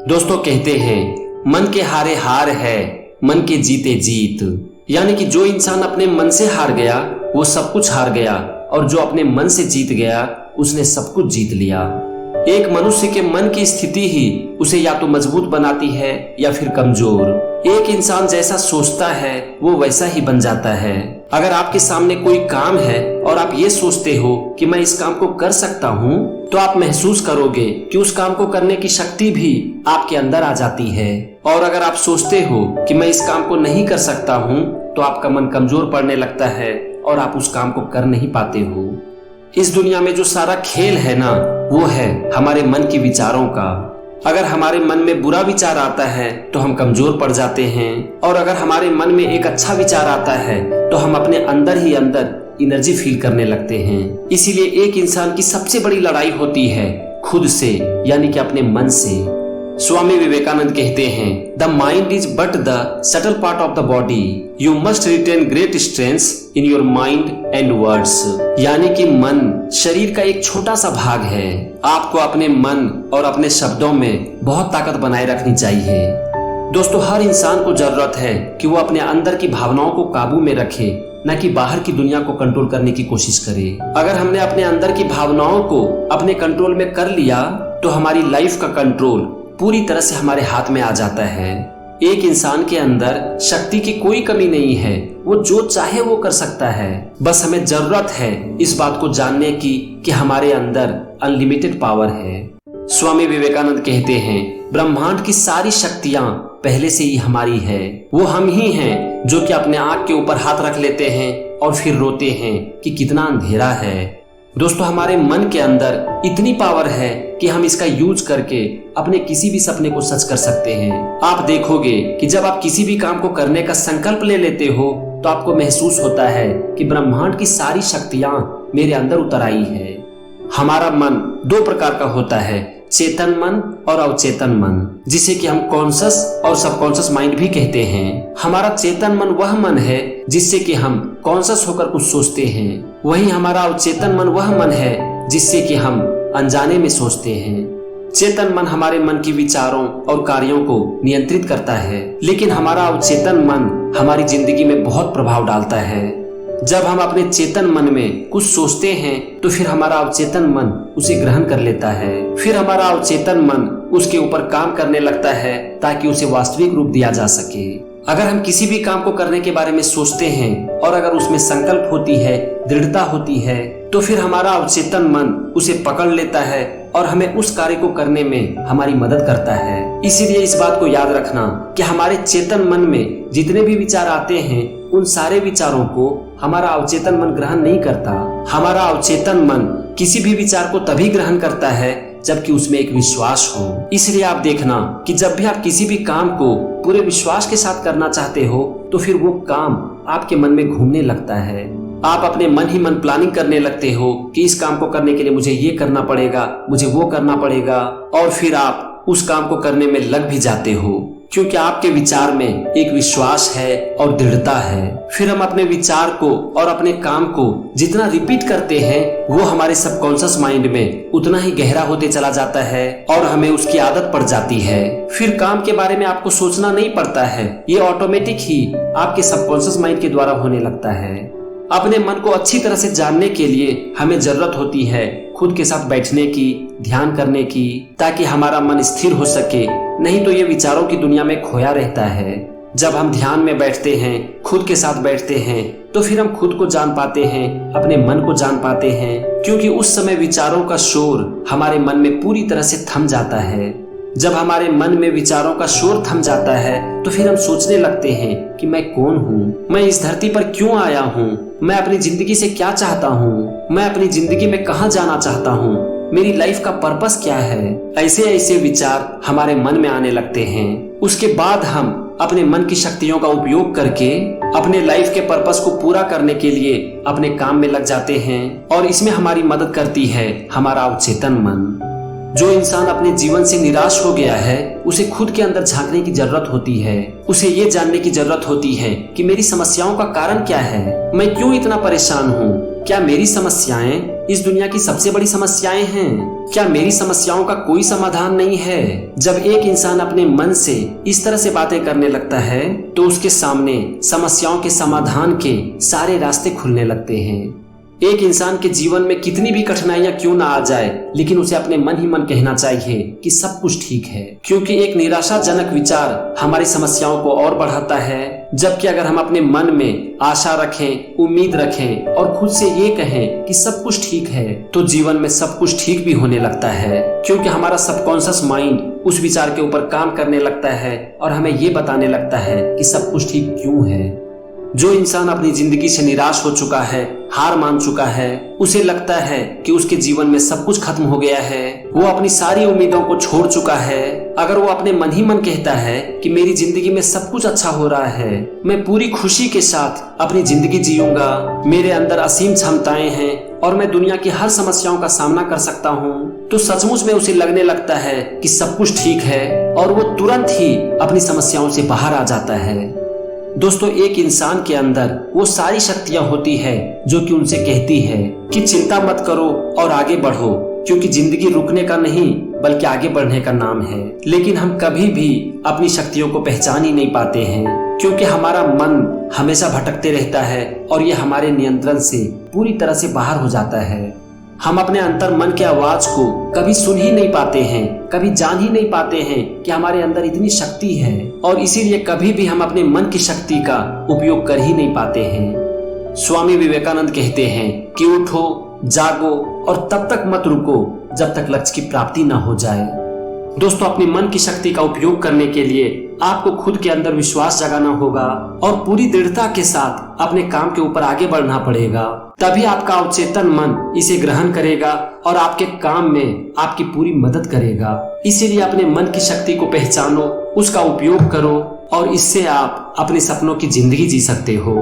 दोस्तों कहते हैं मन के हारे हार है, मन के जीते जीत। यानी कि जो इंसान अपने मन से हार गया वो सब कुछ हार गया, और जो अपने मन से जीत गया उसने सब कुछ जीत लिया। एक मनुष्य के मन की स्थिति ही उसे या तो मजबूत बनाती है या फिर कमजोर। एक इंसान जैसा सोचता है वो वैसा ही बन जाता है। अगर आपके सामने कोई काम है और आप ये सोचते हो कि मैं इस काम को कर सकता हूँ, तो आप महसूस करोगे कि उस काम को करने की शक्ति भी आपके अंदर आ जाती है। और अगर आप सोचते हो कि मैं इस काम को नहीं कर सकता हूँ, तो आपका मन कमजोर पड़ने लगता है और आप उस काम को कर नहीं पाते हो। इस दुनिया में जो सारा खेल है ना, वो है हमारे मन के विचारों का। अगर हमारे मन में बुरा विचार आता है तो हम कमजोर पड़ जाते हैं, और अगर हमारे मन में एक अच्छा विचार आता है तो हम अपने अंदर ही अंदर एनर्जी फील करने लगते हैं। इसीलिए एक इंसान की सबसे बड़ी लड़ाई होती है खुद से, यानी कि अपने मन से। स्वामी विवेकानंद कहते हैं, the mind is but the subtle part of the body, you must retain great strength in your mind and words. यानी कि मन शरीर का एक छोटा सा भाग है। आपको अपने मन और अपने शब्दों में बहुत ताकत बनाए रखनी चाहिए। दोस्तों, हर इंसान को जरूरत है कि वो अपने अंदर की भावनाओं को काबू में रखे, न कि बाहर की दुनिया को कंट्रोल करने की कोशिश करे। अगर हमने अपने अंदर की भावनाओं को अपने कंट्रोल में कर लिया तो हमारी लाइफ का कंट्रोल पूरी तरह से हमारे हाथ में आ जाता है। एक इंसान के अंदर शक्ति की कोई कमी नहीं है, वो जो चाहे वो कर सकता है। बस हमें जरूरत है इस बात को जानने की कि हमारे अंदर अनलिमिटेड पावर है। स्वामी विवेकानंद कहते हैं, ब्रह्मांड की सारी शक्तियां पहले से ही हमारी है। वो हम ही हैं जो कि अपने आंख के ऊपर हाथ रख लेते हैं और फिर रोते हैं कि कितना अंधेरा है। दोस्तों, हमारे मन के अंदर इतनी पावर है कि हम इसका यूज करके अपने किसी भी सपने को सच कर सकते हैं। आप देखोगे कि जब आप किसी भी काम को करने का संकल्प ले लेते हो तो आपको महसूस होता है कि ब्रह्मांड की सारी शक्तियां मेरे अंदर उतर आई है। हमारा मन दो प्रकार का होता है, चेतन मन और अवचेतन मन, जिसे कि हम कॉन्शस और सबकॉन्शस माइंड भी कहते हैं। हमारा चेतन मन वह मन है जिससे कि हम कॉन्शस होकर कुछ सोचते हैं। वहीं हमारा अवचेतन मन वह मन है जिससे कि हम अनजाने में सोचते हैं। चेतन मन हमारे मन की विचारों और कार्यों को नियंत्रित करता है, लेकिन हमारा अवचेतन मन हमारी जिंदगी में बहुत प्रभाव डालता है। जब हम अपने चेतन मन में कुछ सोचते हैं तो फिर हमारा अवचेतन मन उसे ग्रहण कर लेता है। फिर हमारा अवचेतन मन उसके ऊपर काम करने लगता है ताकि उसे वास्तविक रूप दिया जा सके। अगर हम किसी भी काम को करने के बारे में सोचते हैं और अगर उसमें संकल्प होती है, दृढ़ता होती है, तो फिर हमारा अवचेतन मन उसे पकड़ लेता है और हमें उस कार्य को करने में हमारी मदद करता है। इसीलिए इस बात को याद रखना कि हमारे चेतन मन में जितने भी विचार आते हैं, उन सारे विचारों को हमारा अवचेतन मन ग्रहण नहीं करता। हमारा अवचेतन मन किसी भी विचार को तभी ग्रहण करता है जबकि उसमें एक विश्वास हो। इसलिए आप देखना कि जब भी आप किसी भी काम को पूरे विश्वास के साथ करना चाहते हो तो फिर वो काम आपके मन में घूमने लगता है। आप अपने मन ही मन प्लानिंग करने लगते हो कि इस काम को करने के लिए मुझे ये करना पड़ेगा, मुझे वो करना पड़ेगा, और फिर आप उस काम को करने में लग भी जाते हो, क्योंकि आपके विचार में एक विश्वास है और दृढ़ता है। फिर हम अपने विचार को और अपने काम को जितना रिपीट करते हैं वो हमारे सबकॉन्शियस माइंड में उतना ही गहरा होते चला जाता है और हमें उसकी आदत पड़ जाती है। फिर काम के बारे में आपको सोचना नहीं पड़ता है, ये ऑटोमेटिक ही आपके सबकॉन्शियस माइंड के द्वारा होने लगता है। अपने मन को अच्छी तरह से जानने के लिए हमें जरूरत होती है खुद के साथ बैठने की, ध्यान करने की, ताकि हमारा मन स्थिर हो सके। नहीं तो ये विचारों की दुनिया में खोया रहता है। जब हम ध्यान में बैठते हैं, खुद के साथ बैठते हैं, तो फिर हम खुद को जान पाते हैं, अपने मन को जान पाते हैं, क्योंकि उस समय विचारों का शोर हमारे मन में पूरी तरह से थम जाता है। जब हमारे मन में विचारों का शोर थम जाता है तो फिर हम सोचने लगते हैं कि मैं कौन हूँ, मैं इस धरती पर क्यों आया हूँ, मैं अपनी जिंदगी से क्या चाहता हूँ, मैं अपनी जिंदगी में कहाँ जाना चाहता हूँ, मेरी लाइफ का पर्पस क्या है। ऐसे ऐसे विचार हमारे मन में आने लगते हैं। उसके बाद हम अपने मन की शक्तियों का उपयोग करके अपने लाइफ के पर्पस को पूरा करने के लिए अपने काम में लग जाते हैं, और इसमें हमारी मदद करती है हमारा अवचेतन मन। जो इंसान अपने जीवन से निराश हो गया है उसे खुद के अंदर झांकने की जरूरत होती है। उसे ये जानने की जरूरत होती है कि मेरी समस्याओं का कारण क्या है, मैं क्यों इतना परेशान हूँ, क्या मेरी समस्याएं इस दुनिया की सबसे बड़ी समस्याएं हैं? क्या मेरी समस्याओं का कोई समाधान नहीं है? जब एक इंसान अपने मन से इस तरह से बातें करने लगता है तो उसके सामने समस्याओं के समाधान के सारे रास्ते खुलने लगते हैं। एक इंसान के जीवन में कितनी भी कठिनाइयां क्यों ना आ जाए, लेकिन उसे अपने मन ही मन कहना चाहिए कि सब कुछ ठीक है, क्योंकि एक निराशाजनक विचार हमारी समस्याओं को और बढ़ाता है। जबकि अगर हम अपने मन में आशा रखें, उम्मीद रखें और खुद से ये कहें कि सब कुछ ठीक है, तो जीवन में सब कुछ ठीक भी होने लगता है, क्योंकि हमारा सबकॉन्शियस माइंड उस विचार के ऊपर काम करने लगता है और हमें ये बताने लगता है कि सब कुछ ठीक क्यों है। जो इंसान अपनी जिंदगी से निराश हो चुका है, हार मान चुका है, उसे लगता है कि उसके जीवन में सब कुछ खत्म हो गया है, वो अपनी सारी उम्मीदों को छोड़ चुका है। अगर वो अपने मन ही मन कहता है कि मेरी जिंदगी में सब कुछ अच्छा हो रहा है, मैं पूरी खुशी के साथ अपनी जिंदगी जीऊंगा, मेरे अंदर असीम क्षमताएं हैं और मैं दुनिया की हर समस्याओं का सामना कर सकता हूँ, तो सचमुच में उसे लगने लगता है कि सब कुछ ठीक है और वो तुरंत ही अपनी समस्याओं से बाहर आ जाता है। दोस्तों, एक इंसान के अंदर वो सारी शक्तियां होती है जो कि उनसे कहती है कि चिंता मत करो और आगे बढ़ो, क्योंकि जिंदगी रुकने का नहीं बल्कि आगे बढ़ने का नाम है। लेकिन हम कभी भी अपनी शक्तियों को पहचान ही नहीं पाते हैं, क्योंकि हमारा मन हमेशा भटकते रहता है और ये हमारे नियंत्रण से पूरी तरह से बाहर हो जाता है। हम अपने अंतर मन की आवाज को कभी सुन ही नहीं पाते हैं, कभी जान ही नहीं पाते हैं कि हमारे अंदर इतनी शक्ति है, और इसीलिए कभी भी हम अपने मन की शक्ति का उपयोग कर ही नहीं पाते हैं। स्वामी विवेकानंद कहते हैं कि उठो, जागो और तब तक मत रुको जब तक लक्ष्य की प्राप्ति न हो जाए। दोस्तों, अपने मन की शक्ति का उपयोग करने के लिए आपको खुद के अंदर विश्वास जगाना होगा और पूरी दृढ़ता के साथ अपने काम के ऊपर आगे बढ़ना पड़ेगा। तभी आपका अवचेतन मन इसे ग्रहण करेगा और आपके काम में आपकी पूरी मदद करेगा। इसीलिए अपने मन की शक्ति को पहचानो, उसका उपयोग करो और इससे आप अपने सपनों की जिंदगी जी सकते हो।